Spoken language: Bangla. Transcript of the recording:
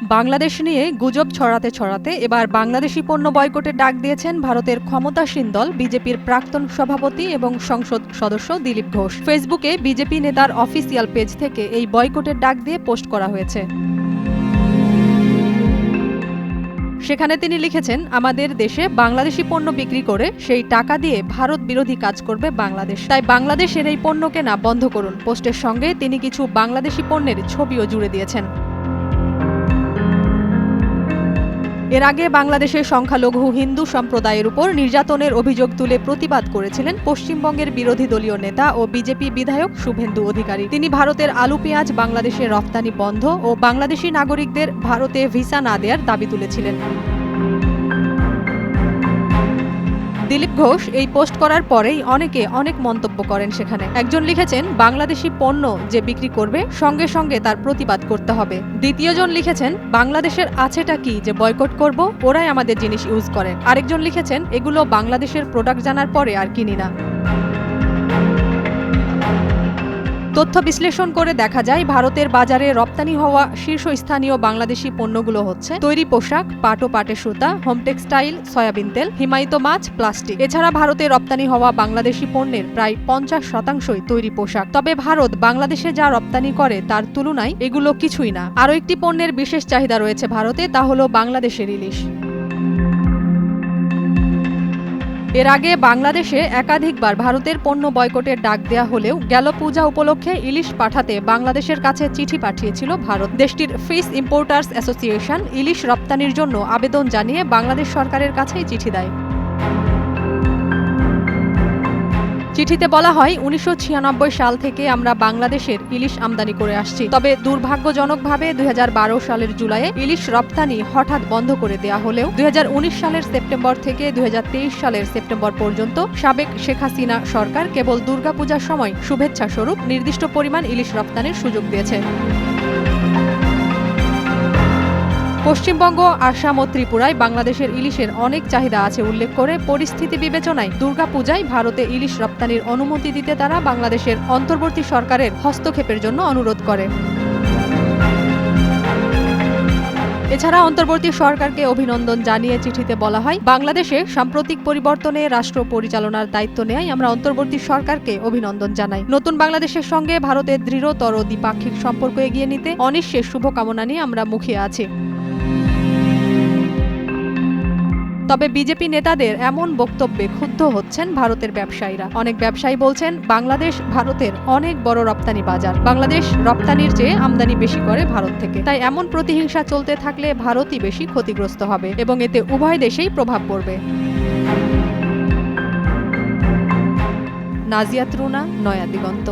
বাংলাদেশ নিয়ে গুজব ছড়াতে ছড়াতে এবার বাংলাদেশি পণ্য বয়কটের ডাক দিয়েছেন ভারতের ক্ষমতাসীন দল বিজেপির প্রাক্তন সভাপতি এবং সংসদ সদস্য দিলীপ ঘোষ। ফেসবুকে বিজেপি নেতার অফিসিয়াল পেজ থেকে এই বয়কটের ডাক দিয়ে পোস্ট করা হয়েছে। সেখানে তিনি লিখেছেন, আমাদের দেশে বাংলাদেশি পণ্য বিক্রি করে সেই টাকা দিয়ে ভারত বিরোধী কাজ করবে বাংলাদেশ, তাই বাংলাদেশের এই পণ্য কেনা বন্ধ করুন। পোস্টের সঙ্গে তিনি কিছু বাংলাদেশি পণ্যের ছবিও জুড়ে দিয়েছেন। এর আগে বাংলাদেশের সংখ্যালঘু হিন্দু সম্প্রদায়ের উপর নির্যাতনের অভিযোগ তুলে প্রতিবাদ করেছিলেন পশ্চিমবঙ্গের বিরোধী দলীয় নেতা ও বিজেপি বিধায়ক শুভেন্দু অধিকারী। তিনি ভারতের আলু পেঁয়াজ বাংলাদেশে রফতানি বন্ধ ও বাংলাদেশি নাগরিকদের ভারতে ভিসা না দেওয়ার দাবি তুলেছিলেন। দিলীপ ঘোষ এই পোস্ট করার পরেই অনেকে অনেক মন্তব্য করেন। সেখানে একজন লিখেছেন, বাংলাদেশি পণ্য যে বিক্রি করবে সঙ্গে সঙ্গে তার প্রতিবাদ করতে হবে। দ্বিতীয়জন লিখেছেন, বাংলাদেশের আছেটা কি যে বয়কট করব, ওরাই আমাদের জিনিস ইউজ করে। আরেকজন লিখেছেন, এগুলো বাংলাদেশের প্রোডাক্ট জানার পরে আর কিনি না। তথ্য বিশ্লেষণ করে দেখা যায়, ভারতের বাজারে রপ্তানি হওয়া শীর্ষস্থানীয় বাংলাদেশি পণ্যগুলো হচ্ছে তৈরি পোশাক, পাট ও পাটের সুতা, হোম টেক্সটাইল, সয়াবিন তেল, হিমায়িত মাছ, প্লাস্টিক। এছাড়া ভারতে রপ্তানি হওয়া বাংলাদেশি পণ্যের প্রায় 50% তৈরি পোশাক। তবে ভারত বাংলাদেশে যা রপ্তানি করে তার তুলনায় এগুলো কিছুই না। আরও একটি পণ্যের বিশেষ চাহিদা রয়েছে ভারতে, তা হলো বাংলাদেশের ইলিশ। এর আগে বাংলাদেশে একাধিকবার ভারতের পণ্য বয়কটের ডাক দেয়া হলেও গেল পূজা উপলক্ষে ইলিশ পাঠাতে বাংলাদেশের কাছে চিঠি পাঠিয়েছিল ভারত। দেশটির ফিশ ইম্পোর্টার্স অ্যাসোসিয়েশন ইলিশ রপ্তানির জন্য আবেদন জানিয়ে বাংলাদেশ সরকারের কাছেই চিঠি দেয়। চিঠিতে বলা হয়, 1996 সাল থেকে আমরা বাংলাদেশের ইলিশ আমদানি করে আসছি। তবে দুর্ভাগ্যজনকভাবে 2012 সালের জুলাইয়ে ইলিশ রপ্তানি হঠাৎ বন্ধ করে দেয়া হলেও 2019 সালের সেপ্টেম্বর থেকে 2023 সালের সেপ্টেম্বর পর্যন্ত সাবেক শেখ হাসিনা সরকার কেবল দুর্গাপূজার সময় শুভেচ্ছা স্বরূপ নির্দিষ্ট পরিমাণ ইলিশ রপ্তানির সুযোগ দিয়েছে। পশ্চিমবঙ্গ, আসাম ও ত্রিপুরায় বাংলাদেশের ইলিশের অনেক চাহিদা আছে উল্লেখ করে পরিস্থিতি বিবেচনায় দুর্গাপূজায় ভারতে ইলিশ রপ্তানির অনুমতি দিতে তারা বাংলাদেশের অন্তর্বর্তী সরকারের হস্তক্ষেপের জন্য অনুরোধ করে। এছাড়া অন্তর্বর্তী সরকারকে অভিনন্দন জানিয়ে চিঠিতে বলা হয়, বাংলাদেশে সাম্প্রতিক পরিবর্তনে রাষ্ট্র পরিচালনার দায়িত্ব নেয় আমরা অন্তর্বর্তী সরকারকে অভিনন্দন জানাই। নতুন বাংলাদেশের সঙ্গে ভারতের দৃঢ়তর দ্বিপাক্ষিক সম্পর্ক এগিয়ে নিতে অনিশ্চের শুভকামনা নিয়ে আমরা মুখিয়ে আছি। তবে বিজেপি নেতাদের এমন বক্তব্যে ক্ষুব্ধ হচ্ছেন ভারতের ব্যবসায়ীরা। অনেক ব্যবসায়ী বলছেন, বাংলাদেশ ভারতের অনেক বড় রপ্তানি বাজার। বাংলাদেশ রপ্তানির চেয়ে আমদানি বেশি করে ভারত থেকে। তাই এমন প্রতিহিংসা চলতে থাকলে ভারতই বেশি ক্ষতিগ্রস্ত হবে এবং এতে উভয় দেশেই প্রভাব পড়বে। নাজিয়া তরুণা, নয়া দিগন্ত।